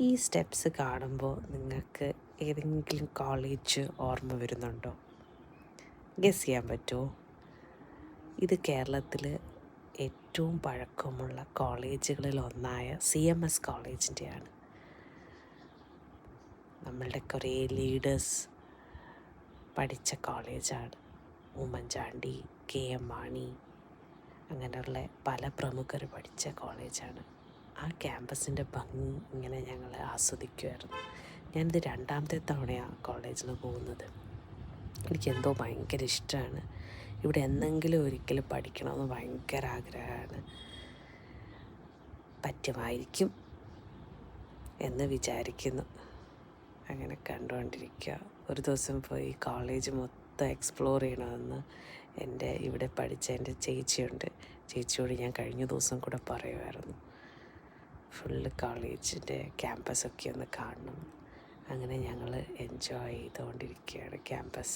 ഈ സ്റ്റെപ്സ് കാണുമ്പോൾ നിങ്ങൾക്ക് ഏതെങ്കിലും കോളേജ് ഓർമ്മ വരുന്നുണ്ടോ? ഗസ് ചെയ്യാൻ പറ്റുമോ? ഇത് കേരളത്തിൽ ഏറ്റവും പഴക്കമുള്ള കോളേജുകളിൽ ഒന്നായ CMS കോളേജിൻ്റെയാണ്. നമ്മളുടെ കുറേ ലീഡേഴ്സ് പഠിച്ച കോളേജാണ്. ഉമ്മൻചാണ്ടി, KM മാണി, അങ്ങനെയുള്ള പല പ്രമുഖർ പഠിച്ച കോളേജാണ്. ആ ക്യാമ്പസിൻ്റെ ഭംഗി ഇങ്ങനെ ഞങ്ങൾ ആസ്വദിക്കുമായിരുന്നു. ഞാനിത് 2ാമത്തെ തവണയാണ് കോളേജിൽ പോകുന്നത്. എനിക്കെന്തോ ഭയങ്കര ഇഷ്ടമാണ്. ഇവിടെ എന്തെങ്കിലും ഒരിക്കൽ പഠിക്കണമെന്ന് ഭയങ്കര ആഗ്രഹമാണ്. പറ്റുമായിരിക്കും എന്ന് വിചാരിക്കുന്നു. അങ്ങനെ കണ്ടുകൊണ്ടിരിക്കുക. ഒരു ദിവസം പോയി കോളേജ് മൊത്തം എക്സ്പ്ലോർ ചെയ്യണമെന്ന് ഇവിടെ പഠിച്ച എൻ്റെ ചേച്ചിയുണ്ട്. ചേച്ചിയോട് ഞാൻ കഴിഞ്ഞ ദിവസം കൂടെ പറയുമായിരുന്നു, ഫുള്ള് കോളേജിൻ്റെ ക്യാമ്പസൊക്കെ ഒന്ന് കാണണം. അങ്ങനെ ഞങ്ങൾ എൻജോയ് ചെയ്തുകൊണ്ടിരിക്കുകയാണ് ക്യാമ്പസ്.